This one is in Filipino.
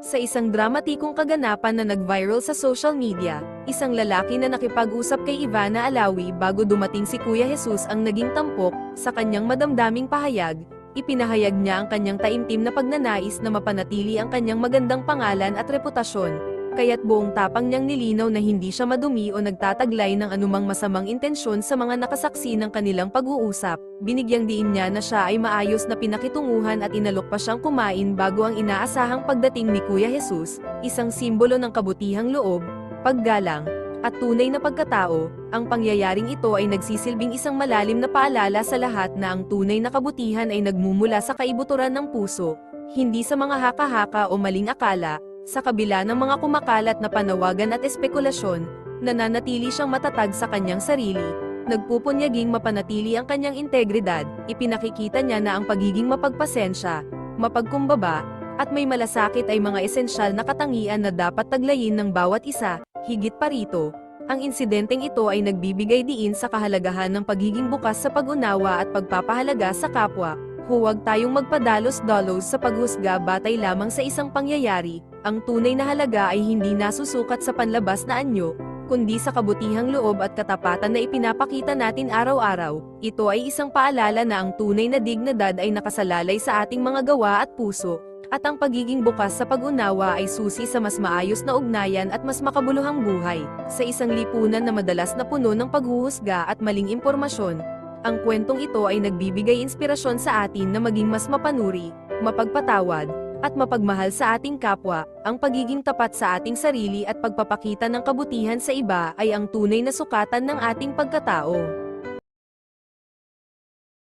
Sa isang dramatikong kaganapan na nag-viral sa social media, isang lalaki na nakipag-usap kay Ivana Alawi bago dumating si Kuya Jesus ang naging tampok. Sa kanyang madamdaming pahayag, ipinahayag niya ang kanyang taimtim na pagnanais na mapanatili ang kanyang magandang pangalan at reputasyon, kaya't buong tapang niyang nilinaw na hindi siya madumi o nagtataglay ng anumang masamang intensyon sa mga nakasaksi ng kanilang pag-uusap. Binigyang diin niya na siya ay maayos na pinakitunguhan at inalok pa siyang kumain bago ang inaasahang pagdating ni Kuya Jesus, isang simbolo ng kabutihang loob, paggalang, at tunay na pagkatao. Ang pangyayaring ito ay nagsisilbing isang malalim na paalala sa lahat na ang tunay na kabutihan ay nagmumula sa kaibuturan ng puso, hindi sa mga haka-haka o maling akala. Sa kabila ng mga kumakalat na panawagan at espekulasyon, nananatili siyang matatag sa kanyang sarili, nagpupunyaging mapanatili ang kanyang integridad. Ipinakikita niya na ang pagiging mapagpasensya, mapagkumbaba, at may malasakit ay mga esensyal na katangian na dapat taglayin ng bawat isa. Higit pa rito, ang insidenteng ito ay nagbibigay diin sa kahalagahan ng pagiging bukas sa pag-unawa at pagpapahalaga sa kapwa. Huwag tayong magpadalos-dalos sa paghusga batay lamang sa isang pangyayari. Ang tunay na halaga ay hindi nasusukat sa panlabas na anyo, kundi sa kabutihang loob at katapatan na ipinapakita natin araw-araw. Ito ay isang paalala na ang tunay na dignidad ay nakasalalay sa ating mga gawa at puso, at ang pagiging bukas sa pag-unawa ay susi sa mas maayos na ugnayan at mas makabuluhang buhay. Sa isang lipunan na madalas na puno ng paghuhusga at maling impormasyon, ang kwentong ito ay nagbibigay inspirasyon sa atin na maging mas mapanuri, mapagpatawad, at mapagmahal sa ating kapwa. Ang pagiging tapat sa ating sarili at pagpapakita ng kabutihan sa iba ay ang tunay na sukatan ng ating pagkatao.